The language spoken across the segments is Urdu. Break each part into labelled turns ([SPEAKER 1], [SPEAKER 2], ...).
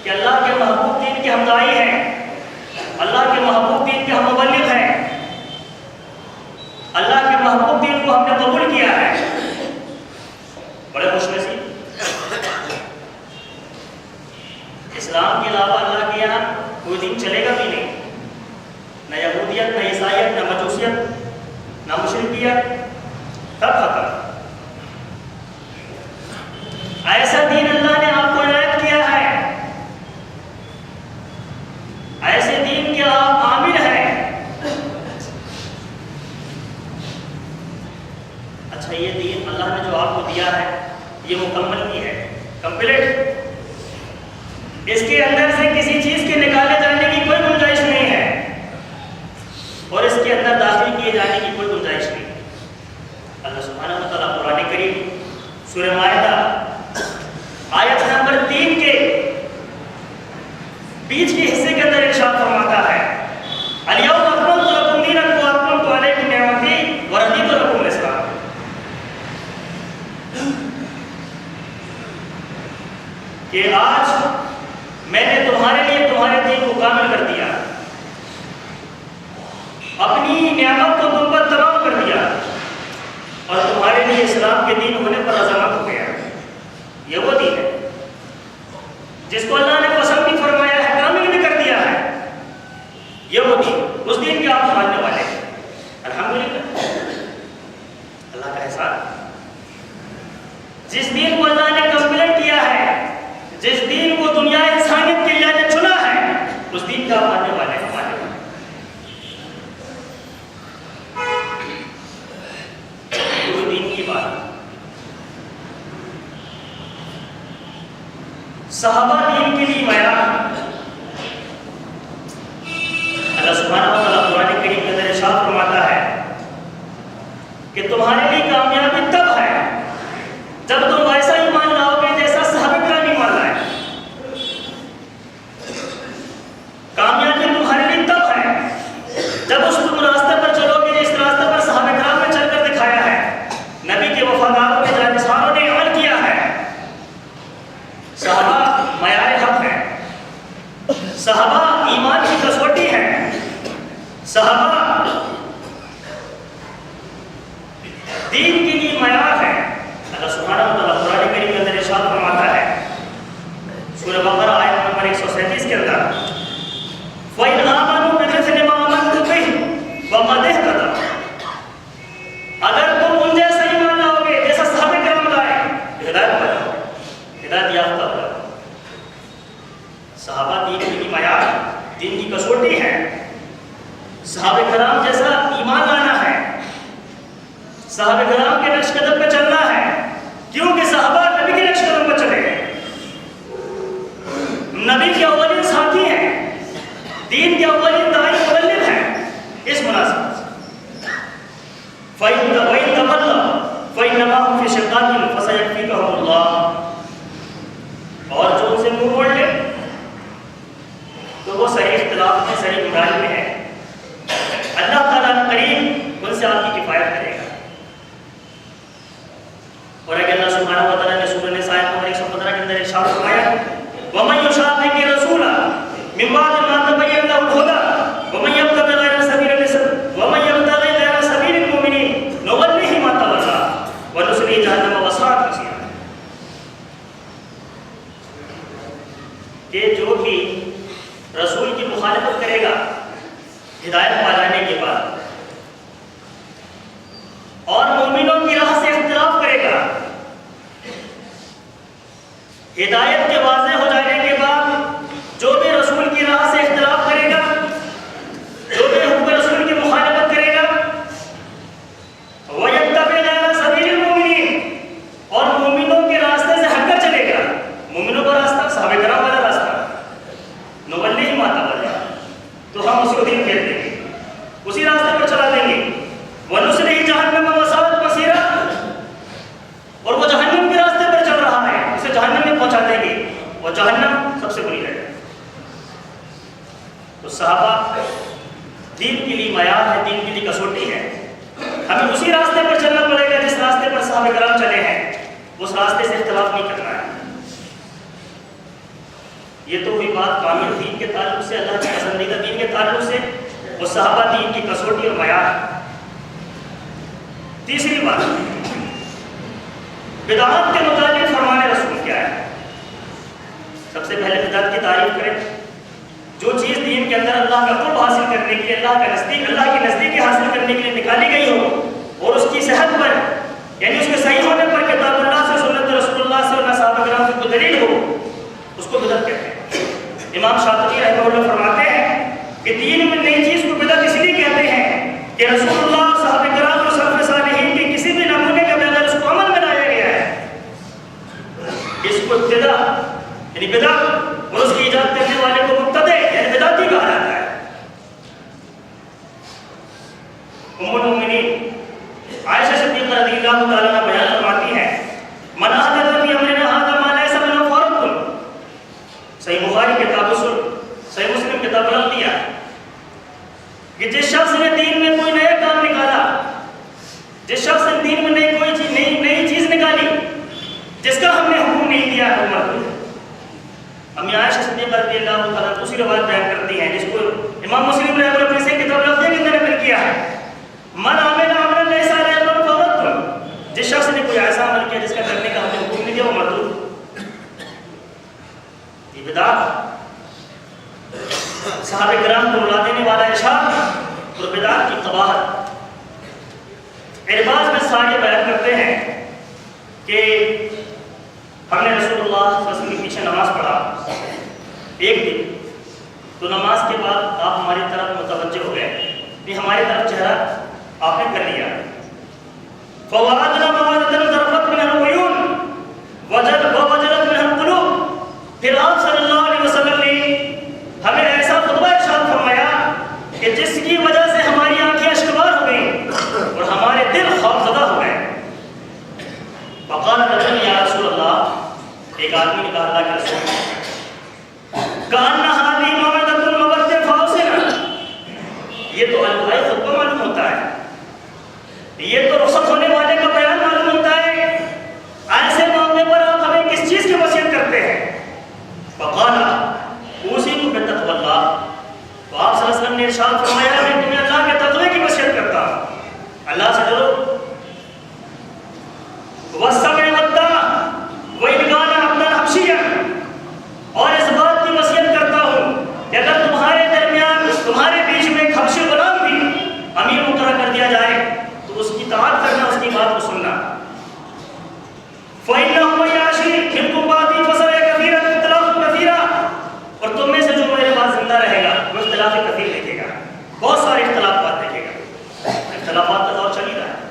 [SPEAKER 1] کہ اللہ کے محبوب دین کے ہم داعی ہیں، اللہ کے محبوب دین کے ہم مبلغ ہیں، اللہ کے محبوب دین کو ہم نے قبول کیا ہے، بڑے خوش نصیب۔ اسلام کے علاوہ اللہ کے یہاں کوئی دین چلے گا بھی نہیں، نہ یہودیت، نہ عیسائیت، نہ مجوسیت، نہ مشرکیت، سب ختم۔ ایسا دین اللہ نے آپ کو عنایت کیا ہے، ایسے دین کے آپ عامل ہیں۔ اچھا، یہ دین اللہ نے جو آپ کو دیا ہے یہ مکمل کی ہے، کمپلیٹ۔ اس کے اندر سے کسی چیز کے نکالے جانے کی کوئی گنجائش نہیں ہے، اور اس کے اندر داخل کیے جانے کی کوئی گنجائش نہیں۔ اللہ سبحانہ و تعالیٰ قرآن کریم سورہ مائدہ آیت نمبر 3 کے بیچ کے حصے کے اندر ارشاد فرماتا ہے، الیوم اکملت لکم دینکم واتممت علیکم نعمتی ورضیت لکم الاسلام۔ کہ آج میں نے تمہارے لیے تمہارے دین کو کامل کر دیا، اپنی نعمت کو تم پر تمام کر دیا، اور تمہارے لیے اسلام کے دین ہونے پر عظمت ہو گیا۔ یہ وہ دین ہے جس کو اللہ نے پسند بھی فرمایا ہے، کامل بھی کر دیا ہے۔ یہ وہ دین، اس دین کے آپ ماننے والے ہیں، الحمدللہ، اللہ کا احسان۔ جس دین کو اللہ نے کمپلیٹ کیا ہے، جس دین کو دنیا انسانیت کے لیے نے چنا ہے، اس دین کا آپ ماننے والے ہیں، ماننے والے۔ کوئی دین کی بات، صحابہ دین کے لیے معیار۔ اللہ سبحانہ و تعالیٰ قرآن کریم کے اندر ارشاد فرماتا ہے کہ تمہارے لیے کامیابی تب ہے جب تم ایسا ایمان لاؤ گے جیسا صحابہ کرام ایمان لائے۔ کامیابی تمہارے لیے تب ہے جب اس تم راستے پر چلو گے جس راستے پر صحابہ کرام نے چل کر دکھایا ہے، نبی کے وفاداروں نے، جانشینوں نے عمل کیا ہے۔ صحابہ معیار حق ہے، صحابہ ایمان کی کسوٹی ہے، صحابہ دین کے لیے معیار ہے۔ اللہ سبحانہ و تعالیٰ قرآن کریم کے اندر ارشاد فرماتا ہے سورہ بقرہ آیت نمبر 137 کے اندر، وَإِنْ آمَنُوا بِمِثْلِ مَا آمَنْتُم بِهِ وَقَدِ اهْتَدَوْا۔ اگر تم ان جیسا ایمان لاؤ گے جیسا صحابہ کرام لائے، ہدایت پر جاؤ، ہدایت یافتہ ہو جاؤ۔ صحابہ دین کی معیار، دین کی کسوٹی ہے۔ صحابہ کرام جیسا ایمان لانا ہے، صحابہ کرام کے نقش قدم پہ چلنا ہے، کیونکہ صحابہ نبی کے نقش قدم پہ چلے ہیں، نبی کے اولین ساتھی ہیں، دین کے اولین داعی مبلغ ہیں۔ اس مناسبت سے فَإِن تَوَلَّوْا فَإِنَّمَا هُمْ فِي شِقَاقٍ فَسَيَكْفِيكَهُمُ اللَّهُ۔ اور جو ان سے منہ موڑ لے تو وہ صحیح اختلاف میں، صحیح گمراہی میں ہے، اللہ تعالیٰ قریب ان سے آپ کی کفایت کرے گا۔ اور اگر اللہ سبحانہ و تعالیٰ نے سورہ نساء نمبر 115 کے اندر ارشاد فرمایا، وَمَن يُشَاقِقِ الرَّسُولَ مِن بَعْدِ مَا تَبَيَّنَ لَهُ الْهُدَىٰ وَمَن يَبْتَغِ غَيْرَ سَبِيلِ الْمُؤْمِنِينَ نُوَلِّهِ مَا تَوَلَّىٰ وَنُصْلِهِ جَهَنَّمَ وَسَاءَتْ مَصِيرًا۔ کہ جو بھی رسول کی مخالفت کرے گا ہدایت پا جانے کے بعد، اور مومنوں کی راہ سے اختلاف کرے گا ہدایت کے واضح ہو جانے کے بعد، جو بھی رسول کی راہ سے اختلاف کرے گا، جو بھی حکم رسول کی مخالفت کرے گا، وَيَتَّبِعْ غَيْرَ سَبِيلِ الْمُؤْمِنِينَ، اور مومنوں کے راستے سے ہٹ کر چلے گا، مومنوں کا راستہ صحابہ کرام والا راستہ، نُوَلِّهِ مَا تَوَلَّىٰ، تو ہم اس کو دین پھیر دیں گے، اسی راستے پر چلا دیں گے، وَنُصْلِهِ جَهَنَّمَ وَسَاءَتْ مَصِيرًا، اور وہ جہنم کے راستے پر چل رہا ہے، اسے جہنم میں پہنچا دیں گے، اور جہنم سب سے بری ہے۔ تو صحابہ دین کے لیے معیار ہے، دین کے لیے کسوٹی ہے۔ ہمیں اسی راستے پر چلنا پڑے گا جس راستے پر صحابہ کرام چلے ہیں، اس راستے سے اختلاف نہیں کرنا ہے۔ یہ تو بات کامل دین کے تعلق سے، اللہ کے پسندیدہ دین کے تعلق سے، وہ صحابہ دین کی کسوٹی اور معیار ہے۔ تیسری بات، بدعات کے متعلق فرمان رسول کیا ہے؟ سب سے پہلے بدعت کی تعریف کریں۔ جو چیز دین کے اندر اللہ کا قرب حاصل کرنے کے لیے، اللہ کی نزدیکی حاصل کرنے کے لیے نکالی گئی ہو اور اس کی صحت پر، یعنی اس کے صحیح ہونے پر کتاب اللہ سے، سنت رسول اللہ سے اور صحابہ کرام سے کوئی دلیل ہو، اس کو بدعت کہتے ہیں۔ امام شاطبی رحمہ اللہ فرماتے ہیں کہ دین میں نئی چیز کو بدعت اس لیے کہتے ہیں کہ رسول اللہ، صحابہ کرام اور سلف صالحین کے کسی بھی نمونے کے بغیر اس کو عمل میں لایا گیا ہے۔ اس کو ابتدا یعنی بدعت اور اس کی ایجاد کرنے والے کو مبتدع یعنی بدعتی کہا جاتا ہے۔ ام المؤمنین عائشہ صدیقہ رضی اللہ تعالیٰ عنہ بیان فرماتی ہیں، من احدث فی امرنا ھذا ما لیس منہ فهو رد۔ صحیح بخاری کتاب اصول، صحیح مسلم کتاب الانبیاء، کہ جس شخص نے دین میں کوئی نیا کام نکالا، جس شخص نے دین میں نئی چیز نکالی جس کا ہم نے حکم نہیں دیا ہے، وہ مردود ہے۔ امی عائشہ صدیقہ رضی اللہ تعالیٰ دوسری روایت بیان کرتی ہیں جس کو امام مسلم نے اپنے سے کتاب الانبیاء کے اندر نقل کیا ہے، من عمل عملا لیس علیہ امرنا فهو رد۔ جس شخص نے کوئی ایسا عمل کیا جس کا کرنے کا ہم نے حکم نہیں دیا، وہ مردود۔ یہ بدعت صحابہ کرام کو رلا دینے والا ارشاد اور بدعت کی قباحت۔ ارباز میں سارے بیان کرتے ہیں کہ ہم نے رسول اللہ صلی اللہ علیہ وسلم کے پیچھے نماز پڑھا ایک دن، تو نماز کے بعد آپ ہماری طرف متوجہ ہو گئے، کہ ہماری طرف چہرہ آپ نے کر لیا۔ فوعدنا موعدة ذرفت منها العيون ووجلت منها القلوب۔ پھر آپ صلی اللہ علیہ وسلم نے ہمیں ایسا خطبہ ارشاد فرمایا کہ جس کی وجہ سے ہماری آنکھیں اشکبار ہو گئیں اور ہمارے دل خوفزدہ ہو گئے۔ فقال رجل یا رسول اللہ، ایک آدمی نے کہا اللہ کے رسول، کأن هذه موعدة المودع فأوصنا۔ یہ تو الوداعی خطبہ معلوم ہوتا ہے، یہ تو رخصت ہونے والے کا بیان معلوم ہوتا ہے، ایسے معاملے پر آپ ہمیں کس چیز کی وصیت کرتے ہیں؟ فقال اوصیکم بتقوی اللہ۔ تو آپ صلی اللہ علیہ وسلم نے ارشاد فرمایا، میں تمہیں اللہ کے تقوی کی وصیت کرتا ہوں، اللہ سے ڈرو۔ والسمع والطاعہ وإن كان عبدا حبشيا، اور اس بات کی وصیت کرتا ہوں کہ اگر تمہارے درمیان، تمہارے بیچ میں ایک حبشی غلام بھی امیر مقرر کر دیا جائے تو اس کی اطاعت کرنا، اس کی بات کو سننا۔ فإنه من يعش منكم بعدي فسيرى كثيرا اختلافا كثيرا، اور تم میں سے جو میرے بعد زندہ رہے گا وہ اختلاف کثیر دیکھے گا، بہت سارے اختلافات دیکھے گا، اختلافات کا دور چل ہی رہا ہے۔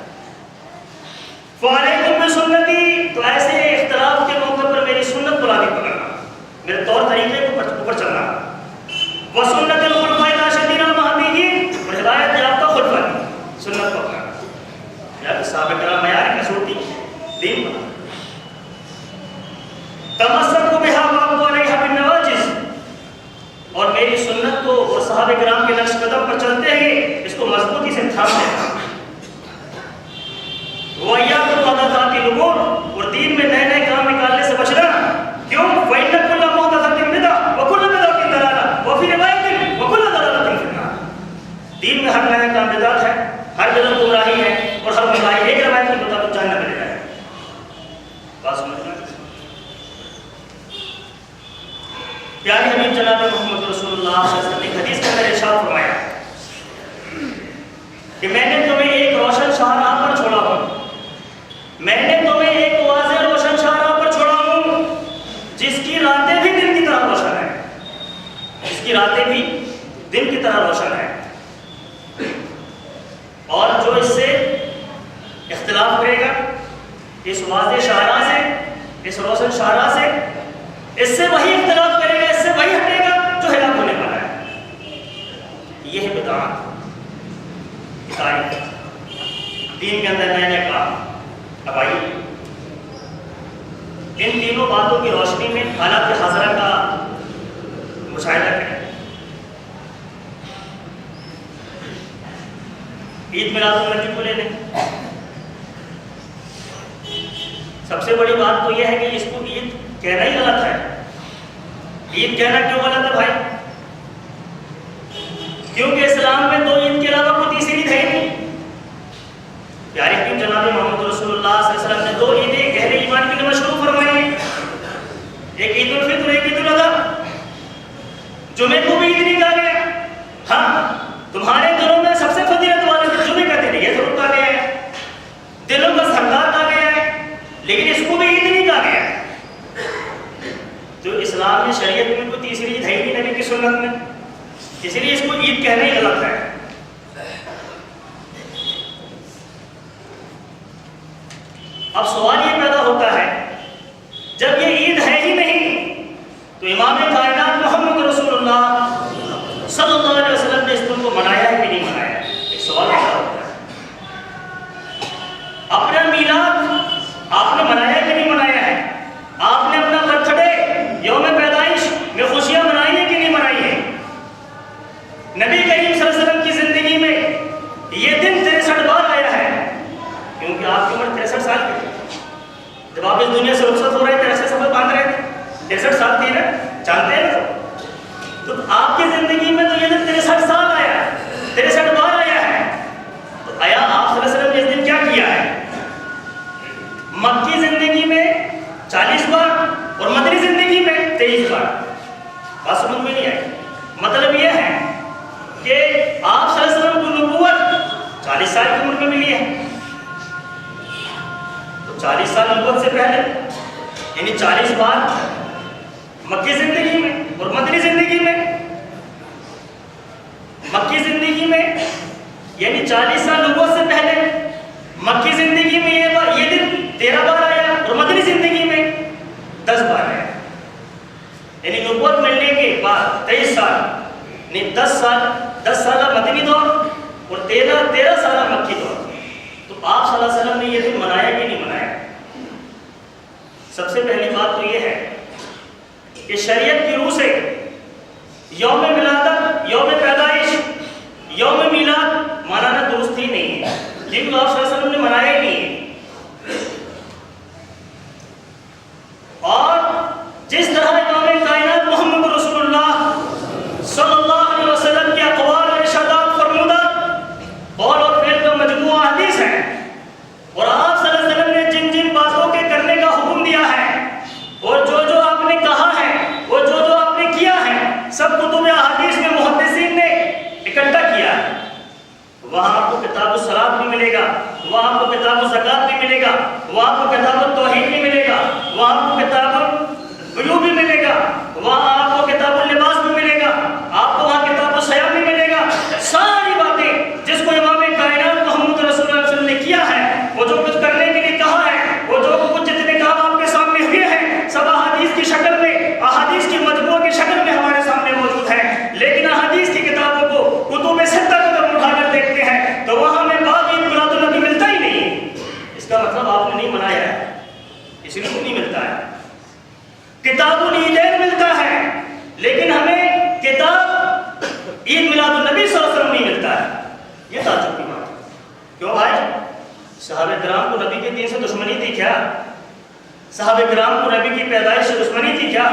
[SPEAKER 1] فعلیکم بسنتی، تو ایسے اختلاف کے موقع پر میری سنت کو لاگو کرنا، میرے طور طریقے کو اوپر چلنا۔ وسنت الخلفاء الراشدین المہدیین، اور ہدایت یافتہ خلفاء کی سنت کو اپنانا۔ یا صحابہ کرام معیار کسوٹی دین پر، تمسکوا بها وعضوا علیہا بالنواجذ، اور میری سنت کو اور صحابہ کرام کے نقش قدم پر چلتے ہیں اس کو مضبوطی سے تھام لینا۔ وَإِيَّاكُمْ وَمُحْدَثَاتِ الْأُمُورِ، اور دین میں نئے نئے کام نکالنے سے بچنا۔ کیوں؟ فَإِنَّ كُلَّ مُحْدَثَةٍ بِدْعَةٌ وَكُلُّ بِدْعَةٍ ضَلَالَةٌ وَفِي رِوَايَةٍ وَكُلُّ ضَلَالَةٍ فِي النَّارِ۔ دین میں ہر نیا کام بدعت ہے، ہر بدعت گمراہی ہے، اور ہر گمراہی ایک روایت کے مطابق جہنم میں لے جائے۔ بات سمجھنا؟ پیارے حبیب جناب محمد رسول اللہ صلی اللہ علیہ وسلم نے حدیث کے اندر ارشاد فرمایا کہ میں نے تمہیں ایک روشن شاہراہ پر چھوڑا ہوں، میں نے تمہیں ایک واضح روشن شاہراہ پر چھوڑا ہوں جس کی راتیں بھی دن کی طرح روشن ہیں، جس کی راتیں بھی دن کی طرح روشن ہیں، اور جو اس سے اختلاف کرے گا اس واضح شاہراہ سے، اس روشن شاہراہ سے، اس سے وہی اختلاف کرے گا، اس سے وہی ہٹے گا جو ہلاک ہونے والا ہے۔ یہ ہے بدعات کی تعریف، دین کے اندر نئے نئے کام۔ اب آئیے ان تینوں باتوں کی روشنی میں حالات حاضرہ کا مشاہدہ کریں۔ عید میلاد النبی کو لے لیں، سب سے بڑی بات تو یہ ہے کہ اس کو عید کہنا ہی غلط ہے، عید کہنا کیوں غلط ہے بھائی؟ کیونکہ اسلام میں دو عید کے علاوہ کوئی تیسری عید ہے ہی نہیں۔ پیارے حبیب جناب محمد رسول اللہ صلی اللہ علیہ وسلم نے دو عیدیں گہرے ایمان کے لیے مشروع فرمائی ہیں، ایک عید الفطر، ایک عید الاضحیٰ۔ جمعے کو بھی عید نہیں کہا گیا، ہاں تمہارے دلوں میں سب سے فضیلت والا جمعے کا دن یہ ضرور کہا گیا ہے، دلوں کا سردار کہا گیا ہے، لیکن اس کو بھی عید نہیں کہا گیا ہے۔ تو اسلام میں شریعت میں کوئی تیسری عید ہے ہی نہیں نبی کی سنت میں، اسی لیے اس کو عید کہنا ہی غلط ہے۔ اب سوال یہ پیدا ہوتا ہے، جب یہ عید ہے ہی نہیں تو امام کائنات محمد رسول اللہ صلی اللہ علیہ وسلم نے اس دن کو منایا ہے کہ نہیں منایا؟ ایک سوال پیدا ہوتا ہے۔ اپنا میلاد آپ نے منایا کہ نہیں منایا ہے؟ آپ نے اپنا برتھ ڈے، یوم پیدائش میں خوشیاں منائی ہیں کہ نہیں منائی ہیں؟ نبی کریم صلی اللہ علیہ وسلم کی زندگی میں یہ دن 63 بار آیا ہے، کیونکہ آپ کی عمر 63 سال کی تھی جب آپ اس دنیا سے رخصت ہو رہے تھے، ایسے سفر باندھ رہے تھے، 63 سال تھی نا، جانتے ہیں تو آپ کی زندگی میں تو یہ دن 63 سال آیا ہے، 63 بار آیا ہے۔ تو آیا آپ صلی اللہ علیہ وسلم نے اس دن کیا کیا ہے؟ مکی زندگی میں 40 بار اور مدنی زندگی میں 23 بار۔ بات سمجھ میں نہیں آئی؟ مطلب یہ ہے کہ آپ صلی اللہ علیہ وسلم کو نبوت 40 سال کی عمر میں ملی ہے، تو 40 سال نبوت سے پہلے یعنی 40 بار مکی زندگی میں اور مدنی زندگی میں۔ مکی زندگی میں یعنی 40 سال نبوت سے پہلے، مکی زندگی میں یہ دن 13 بار آیا اور مدنی زندگی میں 10 بار آیا، یعنی نبوت ملنے کے بعد 23 سال، یعنی 10 سالہ مدنی دور اور 13 سالہ مکی دور۔ تو آپ صلی اللہ علیہ وسلم نے یہ دن منایا کہ نہیں منایا؟ سب سے پہلی بات تو یہ ہے کہ شریعت کی روح سے یوم ولادت، یوم پیدائش، یوم میلاد منانا درست ہی نہیں ہے، کیونکہ آپ صلی اللہ علیہ وسلم نے منایا ہی نہیں ہے۔ اور جس طرح امام کائنات محمد رسول اللہ صلی اللہ علیہ وسلم کے اقوال اور ارشادات فرمودہ قول اور فعل کا مجموعہ حدیث ہے، اور آپ صلی اللہ علیہ وسلم نے جن جن باتوں کے کرنے کا حکم دیا ہے اور جو جو آپ نے کہا ہے اور جو جو آپ نے کیا ہے، سب کتب احادیث میں محدثین نے اکٹھا کیا ہے۔ وہاں آپ کو کتاب الصلاۃ بھی ملے گا، وہاں آپ کو کتاب الزکات بھی ملے گا، وہاں آپ کو کتاب التوحید بھی ملے گا، وہاں آپ کو کتاب الوضو بھی ملے گا، وہاں آپ کو کتاب اللباس بھی ملے گا، آپ کو وہاں کتاب الصیام بھی ملے گا۔ ساری باتیں جس کو امام کائنات محمد رسول اللہ صلی اللہ علیہ وسلم نے کیا ہے، وہ جو کچھ کرنے کے لیے کہا ہے، وہ جو کچھ جتنے کام آپ کے سامنے ہوئے ہیں، سب احادیث کی شکل میں، احادیث کی مجموعہ کی شکل میں ہمارے سامنے موجود ہے۔ لیکن احادیث کی کتابوں کو کتب ستہ کو جب اٹھا کر دیکھتے ہیں تو وہاں ہمیں باب عید میلاد النبی ملتا ہی نہیں ہے۔ اس کا مطلب آپ نے نہیں منایا ہے، اس لیے نہیں ملتا ہے۔ کتاب العیدین ملتا ہے، لیکن ہمیں کتاب عید میلاد النبی صلی اللہ علیہ وسلم نہیں ملتا ہے۔ یہ تعجب کی بات ہے۔ کیوں بھائی؟ صحابہ کرام کو نبی کے دین سے دشمنی تھی کیا؟ صحابہ کرام کو نبی کی پیدائش سے دشمنی تھی کیا؟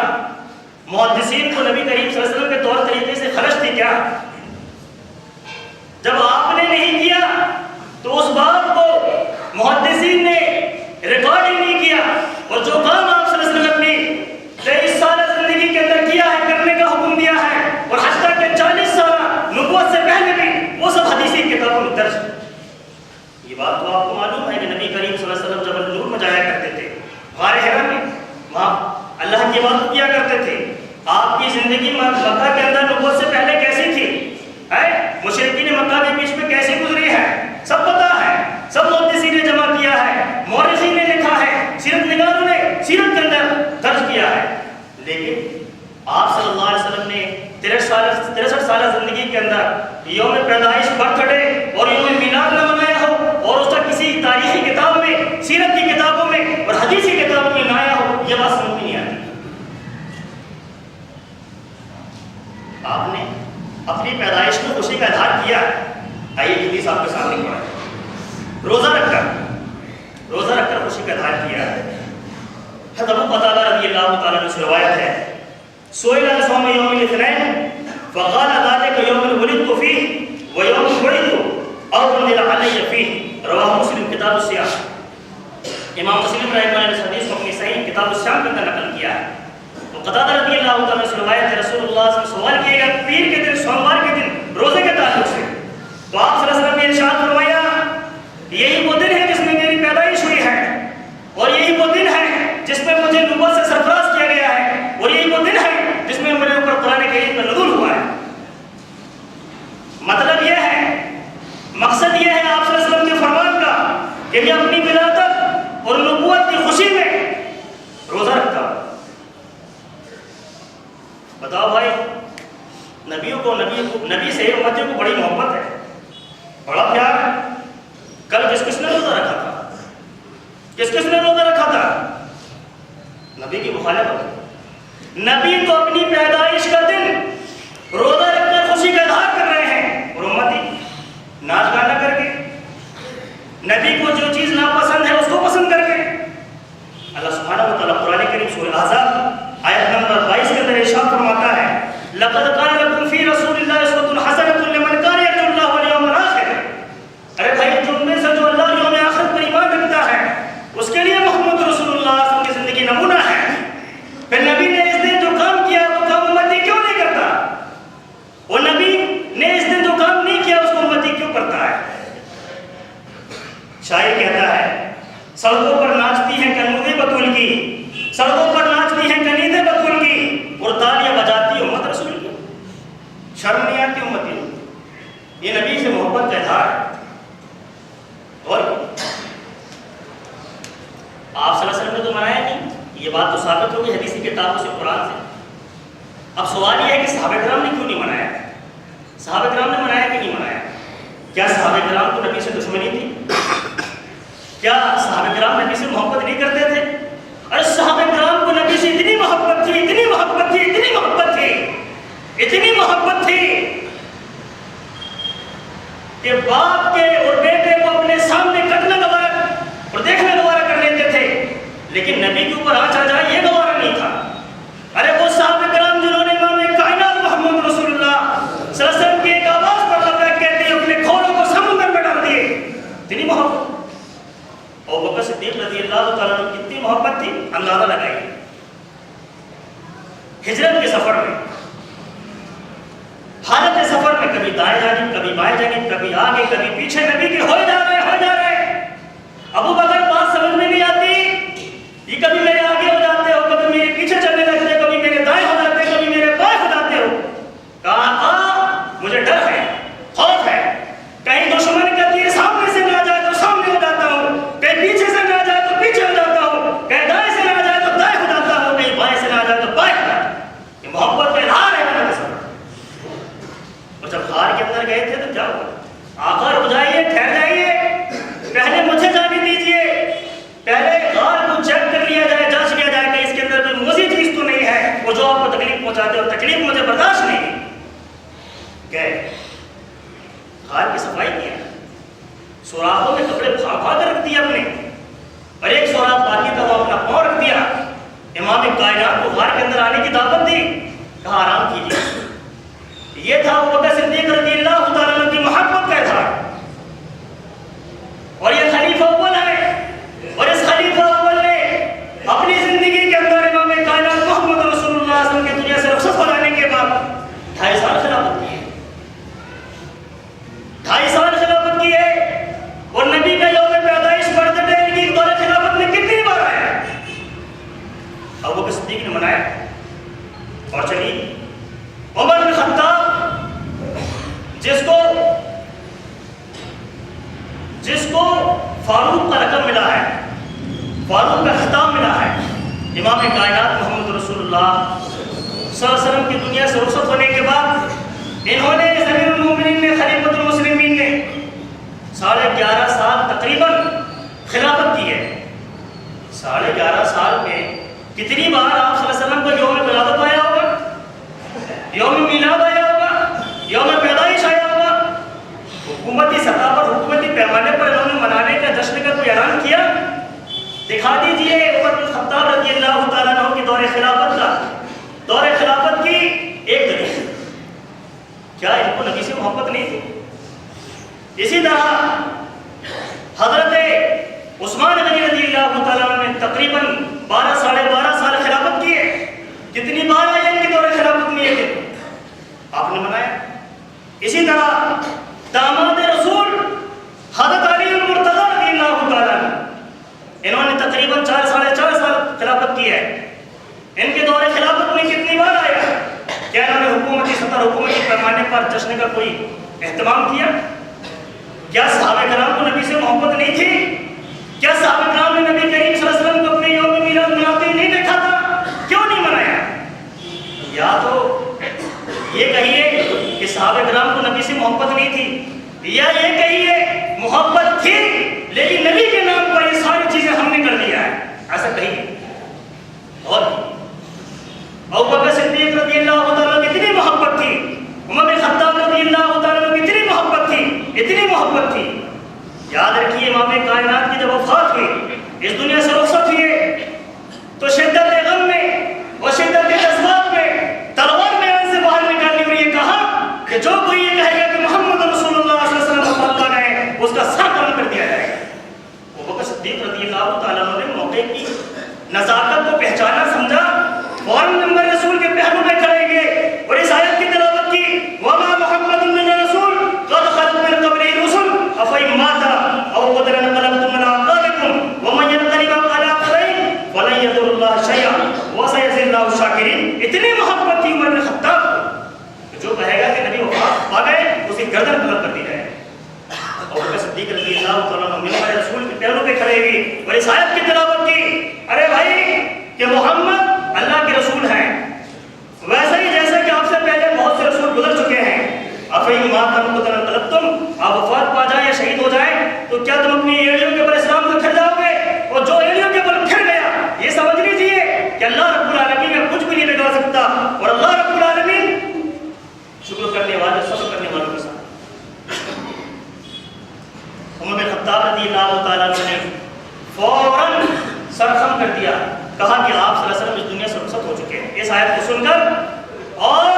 [SPEAKER 1] محدثین کو نبی کریم صلی اللہ علیہ وسلم کے طور طریقے سے خلش تھی کیا؟ جب آپ نے نہیں کیا تو اس بات کو محدثین نے ریکارڈ ہی نہیں کیا، اور جو کام آپ صلی اللہ علیہ وسلم نے 23 سالہ زندگی کے اندر کیا ہے، کرنے کا حکم دیا ہے، اور حتیٰ کہ 40 سالہ نبوت سے پہلے بھی وہ سب حدیثی کتابوں میں درج ہے۔ یہ بات تو آپ کو معلوم ہے کہ نبی کریم صلی اللہ علیہ وسلم جبل نور میں جایا کرتے تھے، غار حرا میں، وہاں اللہ کی عبادت کیا کرتے تھے۔ آپ کی زندگی مکہ کے اندر نبوت سے پہلے کیسی تھی؟ مشرکین مکہ کے بیچ میں کیسے گزری ہے، سب پتہ ہے، سب محدثین نے جمع کیا ہے، مورخین نے لکھا ہے، سیرت نگاروں نے سیرت کے اندر درج کیا ہے۔ لیکن آپ صلی اللہ علیہ وسلم نے 63 سالہ زندگی کے اندر یوم پیدائش، برتھ ڈے اور یوم میلاد نہ منایا ہو، اور اس کا کسی تاریخی کتاب میں، سیرت کی کتابوں میں اور حدیثی کتابوں میں نہ آیا ہو، یہ بات سمجھ نہیں آتی۔ آپ نے اپنی پیدائش میں خوشی کا اظہار کیا ہے۔ آئیے حدیث آپ کے سامنے پڑھا ہے۔ روزہ رکھ کر خوشی کا اظہار کیا ہے۔ حضرت ابو قتادہ رضی اللہ تعالیٰ عنہ سے روایت ہے سئل عن صوم يوم الاثنين فقال ذلك يوم ولدت فيه ويوم ولدت او انزل علي فيه رواه مسلم کتاب الصیام. امام مسلم رحمہ اللہ نے اس حدیث کو اپنی صحیح کتاب الصیام کے اندر نقل کیا ہے. تو قتادہ رضی اللہ تعالیٰ سے روایت ہے رسول اللہ صلی اللہ علیہ وسلم سوال کیے گا پیر کے دن سوموار کے دن روزے کے تعلق سے. تو آپ صلی اللہ علیہ وسلم نے ارشاد فرمایا یہی وہ دن ہے جس میں میری پیدائش ہوئی ہے اور یہی وہ دن ہے جس میں مجھے نبوت سے سرفراز کیا گیا ہے اور یہی وہ دن ہے جس میں میرے اوپر قرآن کریم کا نزول ہوا ہے. مطلب یہ ہے مقصد یہ ہے آپ صلی اللہ علیہ وسلم کے فرمان کا کہ میں اپنی ولادت اور نبوت کی خوشی میں روزہ رکھتا ہوں. بتاؤ بھائی نبی سے امتیوں کو بڑی محبت ہے, بڑا پیار ہے. کل کس نے روزہ رکھا تھا؟ کس نے روزہ رکھا تھا؟ نبی کی مخالفت. نبی تو اپنی پیدائش کا دن روزہ رکھ کر خوشی کا اظہار کر رہے ہیں اور امتی ناچ گانا کر کے نبی کو جو چیز ناپسند ہے اس کو پسند کر کے. اللہ سبحانہ و تعالیٰ قرآن کریم سورہ احزاب آیت نمبر 22 کے اندر ارشاد فرماتا ہے لقد کان لکم فی رسول اللہ اسوۃ حسنۃ لمن کان یرجو اللہ والیوم الآخر. ارے بھائی تم میں سے جو اللہ اور یوم آخرت پر ایمان رکھتا ہے اس کے لیے محمد رسول اللہ صلی اللہ علیہ وسلم کی زندگی نمونہ ہے. پھر نبی نے اس دن جو کام کیا وہ کام امتی کیوں نہیں کرتا؟ وہ نبی نے اس دن جو کام نہیں کیا اس کو امتی کیوں کرتا ہے؟ شاعر کہتا ہے سڑکوں پر ناچتی ہیں کنودیں بطول کی, سڑکوں پر ناچتی ہیں کنیدیں بطول کی اور تالیاں بجاتی امت رسول کی. شرم نہیں آتی امتی؟ یہ نبی سے محبت کا اظہار ہے. اور آپ صلی اللہ علیہ وسلم نے تو منایا نہیں, یہ بات تو ثابت ہوگی حدیث کی کتابوں سے قرآن سے. اب سوال یہ ہے کہ صحابہ کرام نے کیوں نہیں منایا؟ صحابہ کرام نے منایا کہ نہیں منایا؟ کیا صحابہ کرام کو نبی سے دشمنی تھی؟ کیا صحابہ کرام نبی سے محبت نہیں کرتے تھے؟ ارے صحابہ کرام کو نبی سے اتنی محبت تھی, اتنی محبت تھی, اتنی محبت تھی, اتنی محبت تھی کہ باپ کے اور بیٹے کو اپنے سامنے کٹنا گوارا اور دیکھنا گوارا کر لیتے تھے, لیکن نبی کے اوپر آنچ آ جائے یہ گوارا نہیں تھا. ارے وہ صحابہ کرام جنہوں نے امام کائنات محمد رسول اللہ صلی اللہ علیہ وسلم کی ایک آواز پر لبیک کہتے ہیں اپنے کھولوں کو سمندر میں ڈال دیے, اتنی محبت. اور ابوبکر صدیق رضی اللہ تعالیٰ عنہ کتنی محبت تھی اندازہ لگائیے. ہجرت کے سفر میں, حالت سفر میں کبھی دائیں جانب کبھی بائیں جانب کبھی آگے کبھی پیچھے نبی کے ہو جا رہے. ابو بکر بات سمجھ میں نہیں آتی, یہ کبھی میرے آگے ہو جاتے ہو, کبھی میرے پیچھے چلنے لگتے, کبھی میرے دائیں ہو جاتے, کبھی میرے بائیں ہو جاتے ہو. کہا مجھے ڈر ہے, خوف ہے, کہیں دشمن کا تیر سامنے سے نہ جائے تو سامنے ہو جاتا ہوں, کہیں پیچھے سے نہ جائے تو پیچھے ہو جاتا ہوں, کہیں دائیں سے نہ جائے تو دائیں ہو جاتا ہوں, کہیں بائیں سے نہ جائے تو بائیں ہو جاتا ہوں. یہ محبت کا اظہار ہے میرا سفر. اور جب غار کے اندر گئے تھے تو کیا ہوا؟ آقا رک جائیے, ٹھہر جائیے, پہلے مجھے جانے دیجیے, پہلے غار کو چیک کر لیا جائے, جانچ لیا جائے کہ اس کے اندر کوئی مزید چیز تو نہیں ہے وہ جو آپ کو تکلیف پہنچاتے ہو, تکلیف مجھے برداشت نہیں. گئے غار کی صفائی کیا, سوراخوں میں کپڑے پھاڑ کر رکھ دیے اپنے, اور ایک سوراخ باقی تھا وہ اپنا پاؤں رکھ دیا. امام کائنات کو غار کے اندر آنے کی دعوت دی, کہا آرام کیجیے. یہ تھا ابوبکر صدیق رضی اللہ تعالیٰ عنہ کی محبت کا اظہار. اور یہ خلیفہ اول ہے, اور اس خلیفہ اول نے اپنی زندگی کے اندر امام کائنات محمد رسول اللہ صلی اللہ علیہ وسلم کی دنیا سے رخصت ہو جانے کے بعد 2.5 سال خلافت کی ہے, 2.5 سال خلافت کی ہے. اور نبی کا یوم پیدائش برتھ ڈے کی دور خلافت میں کتنی بار آیا؟ ابوبکر صدیق نے منایا. اور چلیے عمر بن خطاب جس کو فاروق کا لقب ملا ہے, فاروق کا خطاب ملا ہے, امام کائنات محمد رسول اللہ صلی اللہ علیہ وسلم کی دنیا سے رخصت ہونے کے بعد انہوں نے امیر المومنین نے خلیفۃ المسلمین نے 11.5 سال تقریباً خلافت کی ہے. 11.5 سال میں کتنی بار آپ صلی اللہ علیہ وسلم کا یوم ولادت آیا ہوگا, یوم میلاد آیا ہوگا, یوم پیدائش آیا ہوگا. حکومتی سطح پر, حکومتی پیمانے پر انہوں نے منانے کا, جشن کا کوئی اعلان کیا؟ دکھا دیجئے عمر بن خطاب رضی اللہ تعالیٰ عنہ کی دور خلافت کا. دور خلافت کیا ان کو نبی سے محبت نہیں تھی؟ اسی طرح حضرت عثمان غنی رضی اللہ تعالیٰ عنہ نے تقریباً 12 ساڑھے 12 سال خلافت کی ہے. کتنی بار آئی ان کے دور خلافت میں یہ دن آپ نے منایا. اسی طرح داماد رسول حضرت علی المرتضیٰ رضی اللہ تعالیٰ عنہ، انہوں نے تقریباً 4 ساڑھے 4 سال خلافت کی ہے. ان کے دور خلافت میں کتنی بار آیا؟ کیا انہوں نے حکومتی سطح حکومتی پیمانے پر جشن کا کوئی اہتمام کیا؟ کیا صحابہ کرام کو نبی سے محبت نہیں تھی؟ کیا صحابہ کرام نے نبی کریم صلی اللہ علیہ وسلم کو اپنے یوم میلاد مناتے نہیں دیکھا تھا؟ کیوں نہیں منایا؟ یا تو یہ کہیے کہ صحابہ کرام کو نبی سے محبت نہیں تھی، یا یہ کہیے محبت تھی لیکن نبی کے نام پر یہ ساری چیزیں ہم نے کر دیا ہے، ایسا کہیے. اور ابوبکر صدیق رضی اللہ تعالیٰ کی اتنی محبت تھی، عمر بن خطاب رضی اللہ تعالیٰ کی اتنی محبت تھی، اتنی محبت تھی. یاد رکھیے امام کائنات کی جب وفات ہوئی، اس دنیا سے رخصت ہوئے، تو شدت غم میں اور شدت جذبات میں تلوار میدان سے باہر نکالنی اور یہ کہا کہ جو کوئی یہ کہے گا کہ محمد رسول اللہ صلی اللہ علیہ وسلم اللہ ہے، اس کا سر قلم کر دیا جائے گا. ابوبکر صدیق رضی اللہ تعالیٰ نے موقع کی نزاکت کو پہچانا، سمجھا، فوراً نمبر رسول کے پہلو میں کھڑے گئے اور اس آیت کی تلاوت کی، وَمَا مُحَمَّدٌ مِّنَ الرَّسُولِ قَدْ خَلَتْ مِن قَبْلِهِ الرُّسُلُ أَفَإِن مَّاتَ أَوْ قُتِلَ انقلبتم عَلَىٰ أَعْقَابِكُمْ وَمَن يَنقلب عَلَىٰ عَقِبَيْهِ فَلَن يَضُرَّ اللَّهَ شَيْئًا وَسَيَجْزِي اللَّهُ الشَّاكِرِينَ. اتنی محبت تھی عمر بن خطاب کو، جو کہے گا کہ نبی وفات پا گئے اس کی گردن بلند کر دی جائے. اور صدیق رضی اللہ تعالیٰ عنہ ممبر رسول کے پہلو پہ کھڑے ہوئی اور اس آیت کی تلاوت کی. ارے بھائی کہ محمد اللہ کے رسول ہیں، ویسے ہی جیسے کہ آپ سے پہلے بہت سے رسول گزر چکے ہیں. افیم ماتم قتل انقلبتم، آپ وفات پا جائیں یا شہید ہو جائیں تو کیا تم اپنی ایڑیوں کے بل اسلام سے پھر جاؤ گے؟ اور جو ایڑیوں کے بل پھر گیا یہ سمجھ لیجیے کہ اللہ رب العالمین میں کچھ بھی نہیں بگاڑ سکتا، اور اللہ رب العالمین شکر کرنے والے صبر کرنے والوں کے ساتھ. عمر بن خطاب رضی اللہ تعالیٰ عنہ نے فوراً سر خم کر دیا، کہا کہ آپ صلی اللہ علیہ وسلم اس دنیا سے رخصت ہو چکے ہیں. اس آیت کو سن کر اور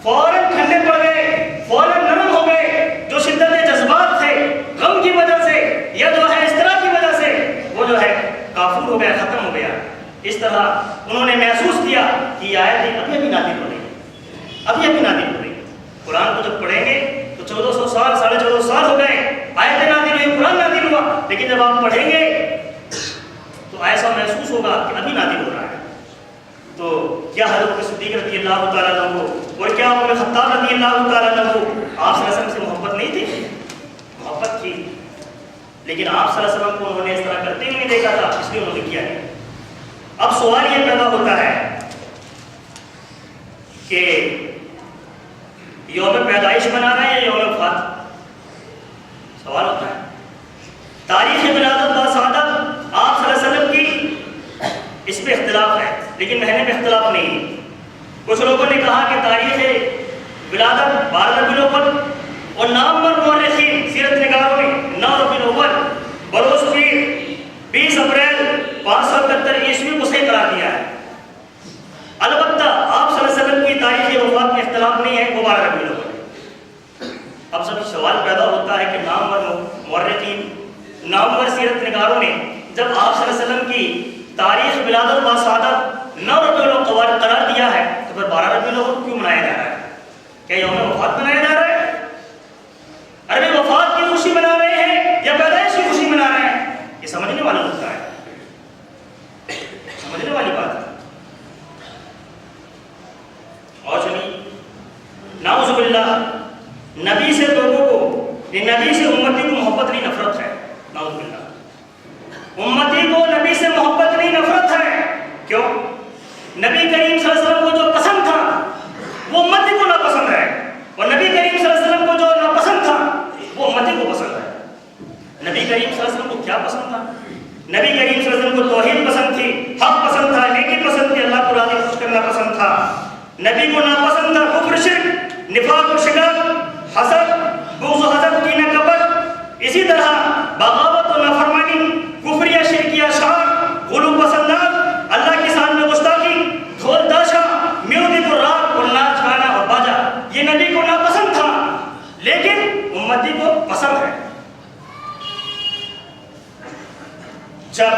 [SPEAKER 1] فوراً ٹھنڈے پڑ گئے، فوراً نرم ہو گئے. جو شدت جذبات تھے غم کی وجہ سے یا جو ہے اس طرح کی وجہ سے وہ جو ہے کافور ہو گیا، ختم ہو گیا. اس طرح انہوں نے محسوس کیا کہ یہ آیت ابھی نازل ہو رہی ہے، ابھی نازل ہو رہی ہے. قرآن کو جب پڑھیں گے تو 1400 سال 14.5 سال ہو گئے، آیتیں نازل ہوئی، قرآن نازل ہوا، لیکن جب آپ پڑھیں گے تو ایسا محسوس ہوگا کہ ابھی نازل ہو رہا ہے. تو کیا حضرت صدیق رضی اللہ تعالیٰ عنہ اور کیا عمر بن خطاب رضی اللہ تعالیٰ عنہ آپ صلی اللہ علیہ وسلم سے محبت نہیں تھی؟ محبت تھی، لیکن آپ صلی اللہ علیہ وسلم کو انہوں نے اس طرح کرتے ہوئے نہیں دیکھا تھا، اس لیے انہوں نے کیا ہے. اب سوال یہ پیدا ہوتا ہے کہ یوم پیدائش منا رہے ہیں یا یوم وفات؟ سوال ہوتا ہے. تاریخ ولادت با سعادت آپ صلی اللہ علیہ وسلم کی اس پہ اختلاف ہے، لیکن مہینے میں اختلاف نہیں. کچھ لوگوں نے کہا کہ تاریخ ولادت 12 ربیع الاول، اور نامور مورخین سیرت نگاروں نے 9 ربیع الاول بروز پیر 20 اپریل 571 عیسوی کو صحیح قرار دیا ہے. البتہ آپ صلی اللہ علیہ وسلم کی تاریخ وفات میں اختلاف نہیں ہے، وہ 12 ربیع الاول. اب سب سوال پیدا ہوتا ہے کہ نامور مورخین، نامور سیرت نگاروں نے جب آپ صلی اللہ علیہ وسلم کی تاریخ ولادت با سعادت 9 ربیع الاول قرار دیا ہے تو پھر 12 ربیع الاول کیوں منایا جا رہا ہے؟ کیا یوم وفات منایا جا رہا ہے؟ عربی وفات کی خوشی منا رہے ہیں یا پیدائش کی خوشی منا رہے ہیں؟ یہ سمجھنے والا ہوتا ہے، سمجھنے والی بات ہے. اور چلیے نعوذ باللہ، نبی سے لوگوں کو، نبی سے امتی کو محبت نہیں نفرت ہے. نعوذ باللہ، امتی کو نبی سے محبت نہیں نفرت ہے. کیوں؟ نبی کریم صلی اللہ علیہ وسلم کو جو پسند تھا وہ امتی کو ناپسند ہے، اور نبی کریم صلی اللہ علیہ وسلم کو جو ناپسند تھا وہ امتی کو پسند ہے. نبی کریم صلی اللہ علیہ وسلم کو کیا پسند تھا؟ نبی کریم صلی اللہ علیہ وسلم کو توحید پسند تھی، حق پسند تھا، نیکی پسند تھی، اللہ کو راضی خوش کرنا پسند تھا. نبی کو ناپسند تھا کفر، شرک، نفاق و شقاق، حسد، بغض و حسد، کینہ کپٹ. اسی طرح بغاوت و نافرمانی، کفر یا شرک یا اشعار، غلو پسندات، اللہ کی شان میں گستاخی، ڈھول تاشا، میوزک اور رات اور ناچ گانا اور باجا، یہ نبی کو ناپسند جب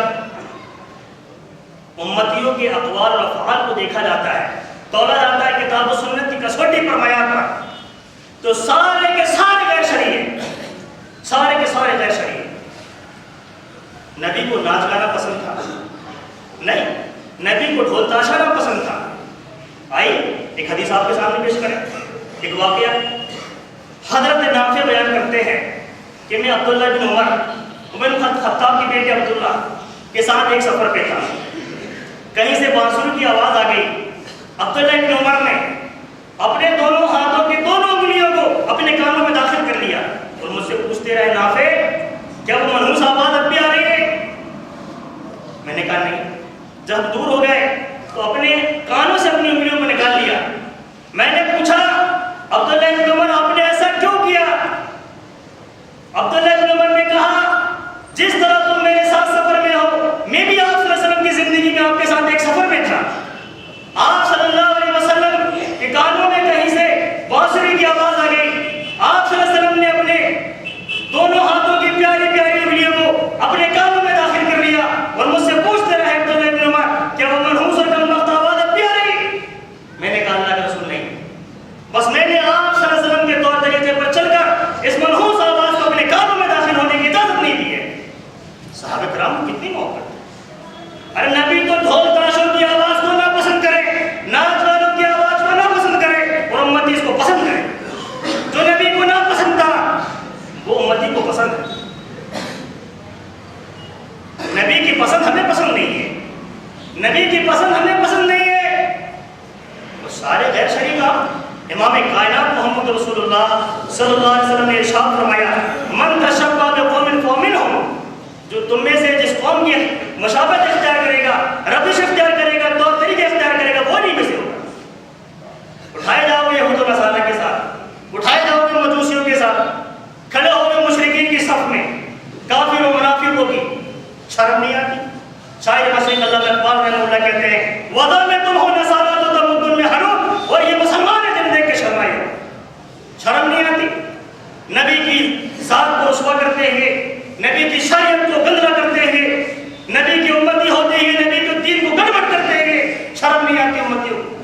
[SPEAKER 1] امتیوں کے اقوال اور افعال کو دیکھا جاتا ہے، تولا جاتا ہے کتاب و سنت کی کسوٹی پر معیار پر، تو سارے کے سارے غیر شرعی ہیں، سارے کے سارے غیر شرعی ہیں۔ نبی کو ناچ گانا پسند تھا؟ نہیں۔ نبی کو ڈھول تاشا پسند تھا؟ آئیے ایک حدیث آپ کے سامنے پیش کریں، ایک واقعہ۔ حضرت نافع بیان کرتے ہیں کہ میں عبداللہ بن عمر خطاب کی بیٹے عبداللہ کے ساتھ ایک سفر پہ تھا، کہیں سے بانسری کی آواز آ گئی۔ عبداللہ بن عمر نے اپنے دونوں ہاتھوں کی دونوں انگلیوں کو اپنے کانوں میں داخل کر لیا اور مجھ سے پوچھتے رہے، نافع کیا وہ منحوس آواز اب بھی آ رہی ہے؟ میں نے کہا نہیں۔ جب دور ہو گئے تو اپنے کانوں سے اپنی انگلیوں کو نکال لیا۔ میں نے پوچھا، عبداللہ بن عمر آپ نے ایسا کیوں کیا؟ عبداللہ بن عمر نے کہا، جس طرح تم میرے ساتھ سفر میں ہو، میں بھی آپ صلی اللہ علیہ وسلم کی زندگی میں آپ کے ساتھ ایک سفر میں تھا۔ آپ صلی اللہ علیہ وسلم کے کانوں میں کہیں سے بانسری کی آواز آ گئی، آپ صلی اللہ علیہ وسلم نے اپنے دونوں ہاتھوں کی پیاری پیاری انگلیوں کو اپنے کانوں میں داخل کر لیا اور مجھ سے پوچھتے رہے، عبداللہ بن عمر کیا وہ منحوس اور کمبخت آواز اب بھی آ رہی؟ میں نے کہا اللہ کے رسول نہیں، بس میں نے آپ صلی اللہ علیہ وسلم کے طور طریقے پر چل کر اس منحوس آواز کو اپنے کانوں میں داخل ہونے کی اجازت نہیں دی ہے۔ صحابہ کرام کتنی محبت! ارے نبی تو ڈھول تاشوں کی آواز کو نہ پسند کرے، ناچ گانوں کی آواز کو نہ پسند کرے اور امتی اس کو پسند کرے۔ جو نبی کو نہ پسند تھا وہ امتی کو پسند ہے۔ نبی کی پسند ہمیں پسند نہیں ہے، نبی کی پسند ہمیں پسند نہیں ہے۔ وہ سارے غیر شرعی کام امام کائنات محمد رسول اللہ صلی اللہ علیہ وسلم نے ارشاد فرمایا، من تشبہ بقوم فمنہم، جو تم میں سے جس قوم کی مشابہت اختیار کرے گا، روش اختیار کرے گا، طور طریقے اختیار کرے گا، وہ نہیں میں سے ہوگا۔ اٹھائے جاؤ گے یہود و نصارہ کے ساتھ، اٹھائے جاؤ گے مجوسیوں کے ساتھ، کھڑے ہو گے مشرکین کی صف میں، کافر و منافقوں کی، شرم نہیں آتی؟ شاعر مشرق علامہ اقبال رحمہ اللہ کہتے ہیں، وضع میں تم ہو نصارہ تو تمدن میں حروف، اور یہ مسلمان ہیں جن دیکھ کے شرمائے ہو۔ شرم نہیں آتی؟ نبی کی ذات کو رسوا کرتے ہیں، نبی کی شریعت کو گندلا کرتے ہیں، نبی کی امتی ہوتے ہیں، نبی کے دین کو گڑبڑ کرتے ہیں، شرم نہیں آتی امتیوں کو؟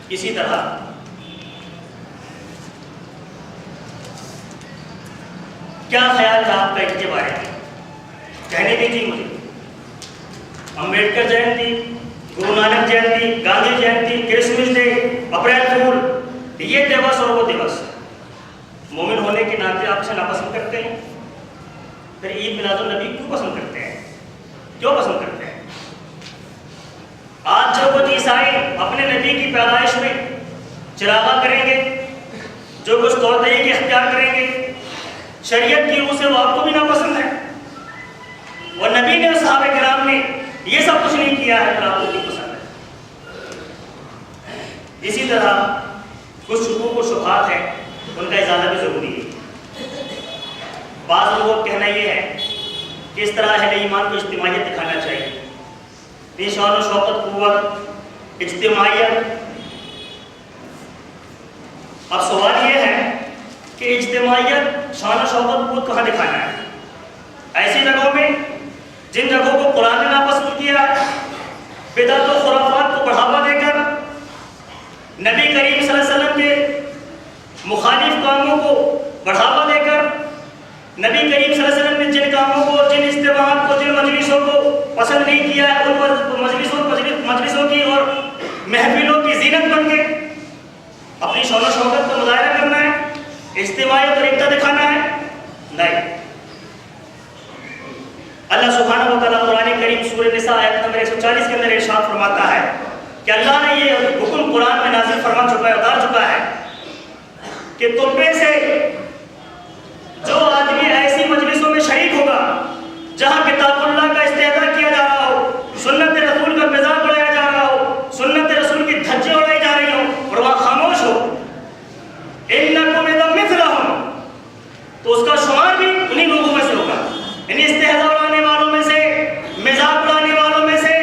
[SPEAKER 1] اسی طرح کیا خیال ہے آپ کا ان کے بارے میں؟ کہنے دیجیے مجھے۔ امبیڈکر جینتی، Guru Nanak Jayanti, Gandhi Jayanti, Christmas day, April فول، یہ دیوس اور وہ دیوس مومن ہونے کے ناطے آپ سے ناپسند کرتے ہیں؟ پھر عید میلاد النبی کیوں پسند کرتے ہیں؟ کیوں پسند کرتے ہیں؟ آج جو کچھ عیسائی اپنے نبی کی پیدائش میں چراغاں کریں گے، جو کچھ طور طریقے اختیار کریں گے شریعت کی روح سے، وہ آپ کو بھی ناپسند ہے، اور نبی نے صحابہ کرام نے یہ سب کچھ نہیں کیا ہے تو آپ کو نہیں پسند ہے۔ اسی طرح کچھ شکوک و شبہات ہیں، ان کا ازالہ بھی ضروری ہے۔ بعض لوگوں کا کہنا یہ ہے کہ اس طرح اہل ایمان کو اجتماعیت دکھانا چاہیے، شان و شوکت، قوت، اجتماعیت۔ اب سوال یہ ہے کہ اجتماعیت، شان و شوکت، قوت کہاں دکھانا ہے؟ ایسی جگہوں میں جن جگہوں کو قرآن نے ناپسند کیا، بدعت و خرافات کو بڑھاوا دے کر، نبی کریم صلی اللہ علیہ وسلم کے مخالف کاموں کو بڑھاوا دے کر، نبی کریم صلی اللہ علیہ وسلم نے جن کاموں کو، جن اجتماعات کو، جن مجلسوں کو پسند نہیں کیا ہے، ان پر مجلسوں کی اور محفلوں کی زینت بن کے اپنی شان و شوکت کا مظاہرہ کرنا ہے، اجتماعیت اور ایکتا دکھانا ہے؟ نہیں۔ اللہ سبحانہ و تعالیٰ قرآن کریم سورہ نساء آیت نمبر 140 کے اندر ارشاد فرماتا ہے کہ اللہ نے یہ حکم قرآن میں نازل فرما چکا ہے، اتار چکا ہے کہ تم میں سے جو آدمی ایسی مجلسوں میں شریک ہوگا جہاں کتاب اللہ کا استحضاء کیا جا رہا ہو، سنت رسول کا مذاق اڑایا جا رہا ہو، سنت رسول کی دھجیاں اڑائی جا رہی ہوں، اور وہاں خاموش ہو، انکم اذا مثلہم، تو اس کا شمار بھی انہی لوگوں میں سے ہوگا، یعنی استحضاء اڑانے والوں میں سے، مذاق اڑانے والوں میں سے،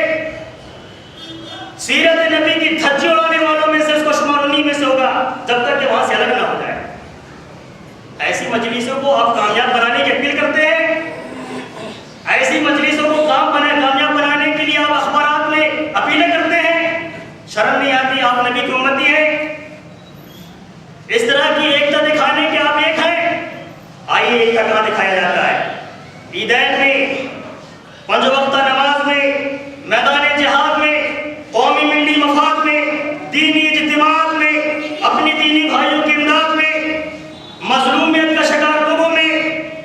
[SPEAKER 1] سیرت نبی کی دھجی اڑانے والوں میں سے اس کا شمار مجلسوں کو آپ کامیاب بنانے کی اپیل کرتے ہیں؟ ایسی مجلسوں کو کامیاب بنانے کے لیے آپ اخبارات میں اپیلیں کرتے ہیں؟ شرم نہیں آتی؟ آپ نبی کی امتی ہیں، اس طرح کی ایکتا دکھانے کے آپ ایک ہیں؟ آئیے ایکتا کہاں دکھایا جاتا ہے؟ عیدین میں، پنج وقتہ نماز میں، میدان جہاد میں، قومی ملی مفاد میں، دینی اجتماعات میں، اپنی دینی بھائیوں کی امداد میں، مظلومیت کا شکار لوگوں میں،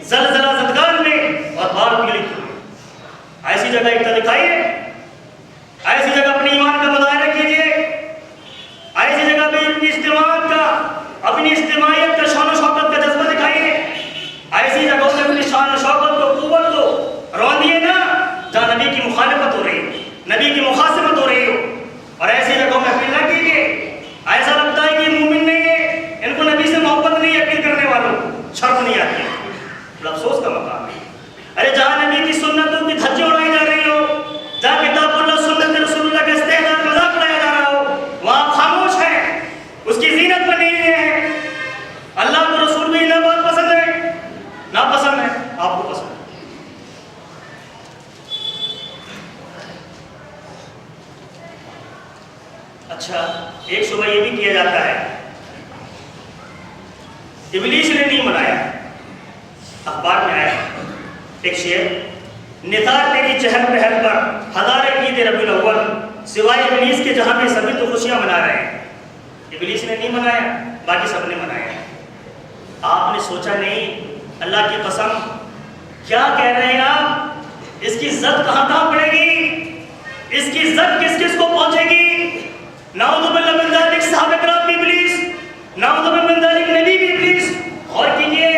[SPEAKER 1] زلزلہ زدگان میں اور بار پیڑت میں۔ ایسی جگہ ایکتا دکھائیے، ایسی جگہ اپنے ایمان کا مظاہرہ کیجیے، ایسی جگہ پہ اپنی اجتماعات کا، اپنی اجتماعیت کا، شان و شوکت کا جذبہ دکھائیے۔ ایسی جگہوں سے اپنی شان و شوکت کو، قوت کو روندیے نا جہاں نبی کی مخالفت ہو رہی ہے، نبی کی مخاصمت ہو رہی ہو، اور ایسی جگہوں میں اپیل نہ کیجیے۔ ایسا لگتا ہے کہ مومن نہیں ہے، ان کو نبی سے محبت نہیں ہے، اپیل کرنے والوں شرم نہیں آتی ہے، افسوس کا مقام ہے۔ ارے جہاں نبی کی سنتوں کی دھجی اڑائی جا رہی ہو، جہاں کتاب اللہ سنت رسول اللہ کا استحضاء مذاق اڑایا جا رہا ہو، وہاں خاموش ہے، اس کی زینت بنی ہوئی ہے۔ اللہ کو رسول بھی نہ بات پسند ہے، نہ پسند ہے، آپ کو پسند ہے۔ اچھا، ایک شبہ یہ بھی کیا جاتا ہے، ابلیس نے نہیں منایا۔ اخبار میں آیا ایک شعر، نثار تیری چہل پہل پر ہزارے عید ربیع الاول، سوائے ابلیس کے جہاں میں سبھی تو خوشیاں منا رہے ہیں۔ ابلیس نے نہیں منایا، باقی سب نے منایا۔ آپ نے سوچا نہیں، اللہ کی قسم کیا کہہ رہے ہیں آپ؟ اس کی زد کہاں کہاں پڑے گی؟ اس کی زد کس کس کو پہنچے گی؟ نعوذ باللہ من ذالک صحابہ کرام بھی ابلیس، نعوذ باللہ من ذالک نبی بھی ابلیس۔ غور کیجئے،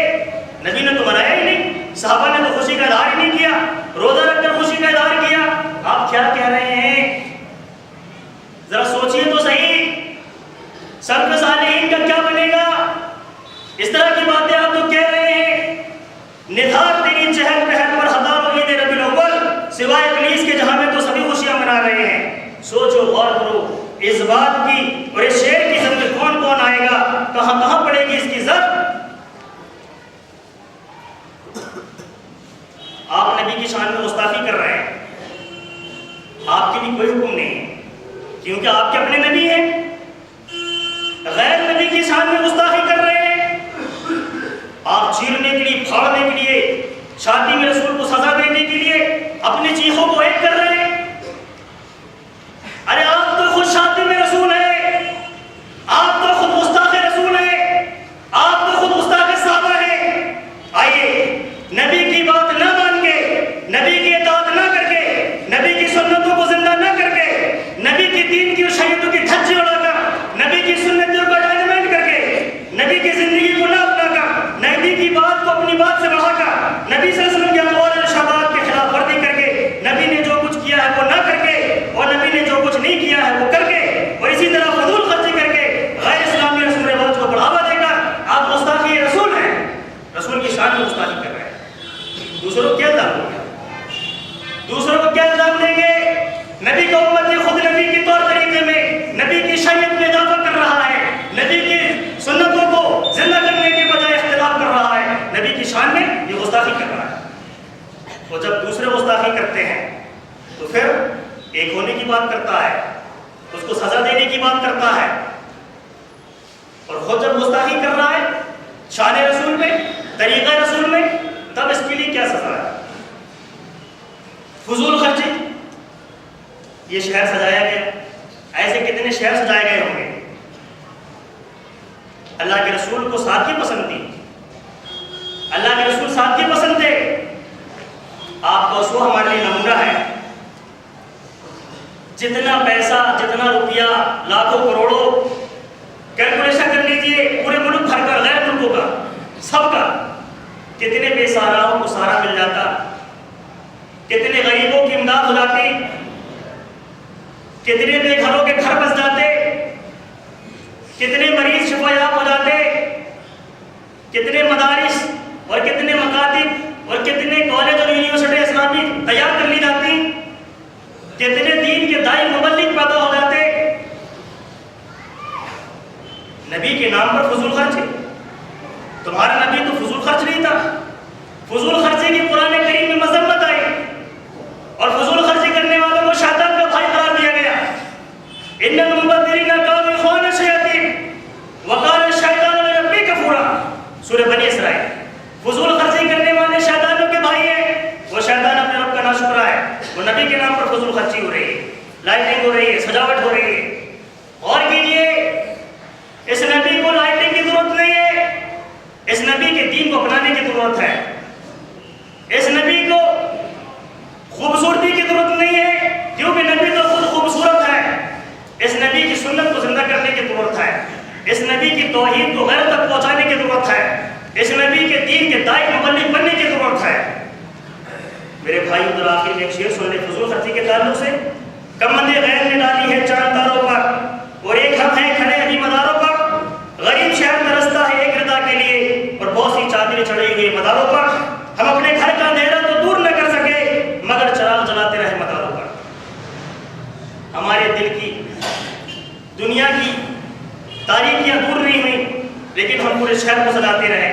[SPEAKER 1] نبی نے تو منایا ہی نہیں، صحابہ نے تو خوشی کا اظہار ہی نہیں کیا، روزہ رکھ کر خوشی کا اظہار کیا۔ آپ کیا کہہ رہے ہیں؟ ذرا سوچئے تو صحیح، سلف صالحین کا کیا بنے گا؟ اس طرح کی باتیں آپ تو کہہ رہے ہیں۔ نثار تیری چہل پہل پر ہزاروں عید ربیع الاول، سوائے ابلیس کے جہاں میں تو سبھی خوشیاں منا رہے ہیں۔ سوچو، غور کرو اس بات کی، اور اس شعر کی زد میں کون کون آئے گا، کہاں کہاں پڑے گی اس کی زد۔ آپ نبی کی شان میں گستاخی کر رہے ہیں، آپ کے بھی کوئی حکم نہیں ہے، کیونکہ آپ کے اپنے نبی ہیں۔ غیر نبی کی شان میں گستاخی کر رہے ہیں، آپ چیرنے کے لیے، پھاڑنے کے لیے، چھاتی میں رسول کو سزا دینے کے لیے اپنی چیخوں کو ایک کر رہے ہیں۔ ارے آپ تو خود شاطر میں رسول ہیں، آپ تو خود گستاخ رسول ہیں، آپ تو خود گستاخ صحابہ ہیں۔ آئیے، نبی کی بات نہ مان کے، نبی کی اطاعت نہ کر کے، نبی کی سنتوں کو زندہ نہ کر کے، نبی کی دین کی شریعتوں کی دھجی اڑا کر، نبی کی سنتوں کو ڈائنامائٹ کر کے، نبی کی زندگی کو نہ اپنا کر، نبی کی بات کو اپنی بات سے بڑھا کر، نبی صلی اللہ علیہ وسلم کے اقوال اور ارشادات کے خلاف ورزی کر کے، نبی نے جو کچھ کیا ہے وہ نہ کر کے، اور نبی نے جو کچھ نہیں کیا ہے وہ کر کے، اور اسی طرح فضول خرچی کر کے غیر اسلامی رسم و رواج کو بڑھاوا دے کر آپ گستاخی رسول ہیں، رسول کی شان میں گستاخی کر رہے ہیں۔ دوسروں کو کیا الزام دیں گے؟ دوسروں کو کیا الزام دیں گے؟ نبی کا امتی خود نبی کے طور طریقے میں، نبی کی شریعت میں اضافہ کر رہا ہے، نبی کی سنتوں کو زندہ کرنے کے بجائے اختلاف کر رہا ہے، نبی کی شان میں یہ گستاخی کر رہا ہے۔ اور جب دوسرے گستاخی کرتے ہیں تو پھر ایک ہونے کی بات کرتا ہے، اس کو سزا دینے کی بات کرتا ہے، اور خود جب گستاخی کر رہا ہے شان رسول میں، طریقہ رسول میں، تب اس کے لیے کیا سزا ہے؟ فضول خرچی۔ یہ شہر سجایا گیا، ایسے کتنے شہر سجائے گئے ہوں گے۔ اللہ کے رسول کو سادگی پسند تھی، اللہ کے رسول سادگی پسند تھے۔ آپ کا اسوہ ہمارے لیے نمونہ ہے۔ جتنا پیسہ، جتنا روپیہ، لاکھوں کروڑوں، کیلکولیشن کر لیجئے پورے ملک بھر کا، غیر ملکوں کا، سب کا، کتنے بے سہاراؤں کو سہارا مل جاتا، کتنے غریبوں کی امداد ہو جاتی، کتنے بے گھروں کے گھر بس جاتے، کتنے مریض شفا یاب ہو جاتے، کتنے مدارس اور کتنے مکاتب اور کتنے کالج اور یونیورسٹی اسلامی تیار کر لی جاتی، کتنے دین کے دائی مبلغ پیدا ہو جاتے۔ نبی کے نام پر فضول خرچی، تمہارا نبی تو فضول ضرورت ہے. اس نبی کو خوبصورتی کی ضرورت نہیں ہے کیونکہ نبی تو خود خوبصورت ہے. اس نبی کی سنت کو زندہ کرنے کی ضرورت ہے. اس نبی کی توحید کو غیر تک پہنچانے کی ضرورت ہے. اس نبی کے دین کے داعی مبلغ بننے کی ضرورت ہے. میرے بھائی ادھر آخر میں ایک شعر سن لے فضول خرچی کے تعلق سے. کمندِ غیر نے ڈالی ہے چاند تاروں پر اور ایک ہم ہیں کھڑے ابھی مداروں پر. غریب شہر ترستا ہے ایک رضا کے لیے اور بہت سی چادریں چڑھی ہوئی مداروں پر. ہم اپنے گھر کا اندھیرا تو دور نہ کر سکے مگر چراغ جلاتے رہے مداروں پر. ہمارے دل کی دنیا کی تاریکیاں دور نہیں ہوئیں لیکن ہم پورے شہر کو سجاتے رہے,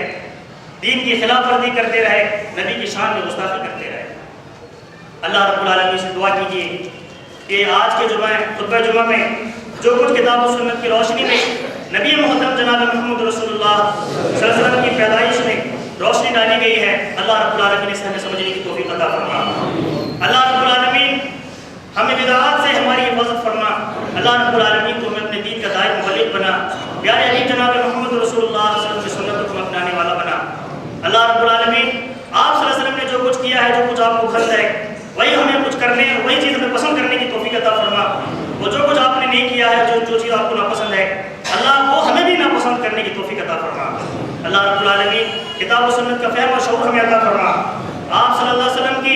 [SPEAKER 1] دین کی خلاف ورزی کرتے رہے, نبی کی شان میں گستاخی کرتے رہے. اللہ رب العالمین سے دعا کیجیے کہ آج کے خطبہ جمعہ میں جو کچھ کتاب و سنت کی روشنی میں نبی محترم جناب محمد رسول اللہ صلی اللہ علیہ وسلم کی پیدائش میں روشنی ڈالی گئی ہے, اللہ رب العالمین اسے ہمیں سمجھنے کی توفیق عطا فرما. اللہ رب العالمین ہمیں بدعات سے ہماری حفاظت فرما. اللہ رب العالمین کو ہمیں اپنے دین کا داعی مبلغ بنا. پیارے علی جناب محمد رسول اللہ صلی اللہ علیہ وسلم کی سنت کو اپنانے والا بنا. اللہ رب العالمین آپ صلی اللہ علیہ وسلم نے جو کچھ کیا ہے, جو کچھ آپ کو پسند ہے وہی ہمیں کچھ کرنے, وہی چیز ہمیں پسند کرنے کی توفیق عطا فرما. وہ جو کچھ آپ نے نہیں کیا ہے, جو چیز آپ کو ناپسند ہے, اللہ وہ ہمیں بھی ناپسند کرنے کی توفیق عطا فرما. اللہ رب العالمین کتاب و سنت کا فہم اور شعور ہمیں عطا فرما. آپ صلی اللہ علیہ وسلم کی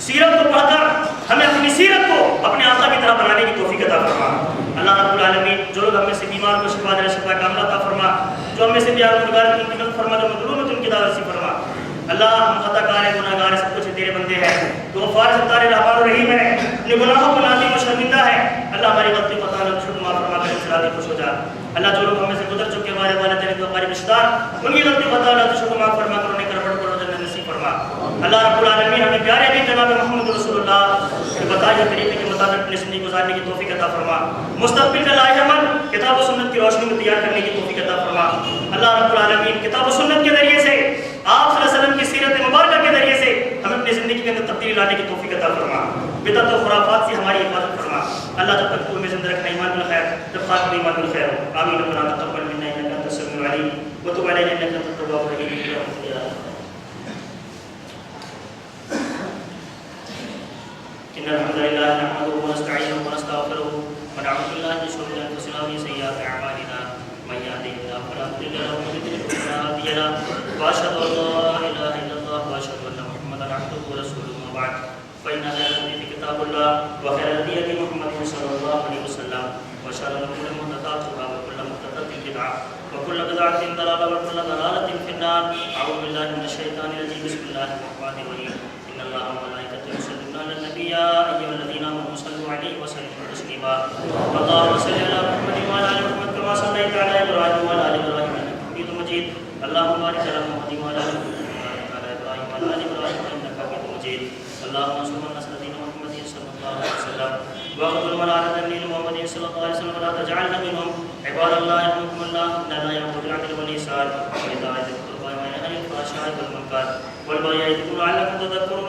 [SPEAKER 1] سیرت کو پڑھ کر ہمیں اپنی سیرت کو اپنے آقا کی طرح بنانے کی توفیق عطا فرما. اللہ رب العالمین جو لوگ ہم میں سے بیمار کو شفا دے شفا کاملہ عطا فرما. جو ہم میں سے بیار گناہگار کی مدد فرما, جو مظلوم ہے ان کی دعوت نصیب فرما. اللہ ہم خطا کار ہیں, گناہگار ہیں, سب کچھ تیرے بندے ہیں. تو غفار ستار رحمان الرحیم ہے, اپنے گناہوں کو نازل و شرمندہ ہے. اللہ ہماری غلطی خطا نہ چھوٹ معاف فرما کر سے راضی خوش ہو جا. اللہ جو لوگ ہم میں سے گزر چکے ہمارے والدین و ہمارے رشتہ دار, ان کی غلطی خطا نہ چھوٹ معاف فرما کر انہیں کربڑ پر جنت نصیب فرما. اللہ رب العالمین ہمیں پیارے بھی جناب محمد رسول اللہ کے بتائے طریقے کے مطابق اپنی زندگی گزارنے کی توفیق عطا فرما. مستقبل کا لاہ عمل کتاب و سنت کی روشنی میں تیار کرنے کی توفیق عطا فرما. اللہ رب العالمین کتاب و سنت کے ذریعے سے آپ صلی اللہ علیہ وسلم کی سیرت مبارکہ کے ذریعے سے ہمیں اپنی زندگی کے اندر تبدیلی لانے کی توفیق عطا فرما. بدعت و خرافات سے ہماری حفاظت فرما. اللہ جب تک تو ہمیں زندہ رکھنا ایمان بالخیر, جب خاتمہ ایمان بالخیر ہو. آمین. ربنا تقبل منا انک انت السمیع العلیم وتب علینا انک انت التواب الرحیم. إن الحمد لله نحمده ونستعينه ونستغفره ونعوذ بالله من شرور أنفسنا ومن سيئات أعمالنا من يهده الله فلا مضل له ومن يضلل فلا هادي له وأشهد أن لا إله إلا الله وأشهد أن محمدا عبده ورسوله أما بعد فإن خير الحديث كتاب الله وخير الهدي هدي محمد صلى الله عليه وسلم وشر الأمور محدثاتها وكل محدثة بدعة وكل بدعة ضلالة وكل ضلالة في النار. أعوذ بالله من الشيطان الرجيم. بسم الله الرحمن الرحيم. إن الله وملائكته يصلون على النبي يا أيها الذين آمنوا صلوا عليه وسلموا تسليما. اللهم صل على محمد وعلى آل محمد كما صليت على إبراهيم وعلى آل إبراهيم إنك حميد مجيد. اللهم بارك على محمد وعلى آل محمد كما باركت على إبراهيم وعلى آل إبراهيم إنك حميد مجيد. اللهم انصر من نصر دين محمد صلى الله عليه وسلم واخذل من عارض دين محمد صلى الله عليه وسلم ولا تجعلنا منهم. عباد الله يرحمكم الله. إن الله يأمر بالعدل والإحسان وإيتاء ذي القربى وينهى عن الفحشاء والمنكر والبغي يعظكم لعلكم تذكرون.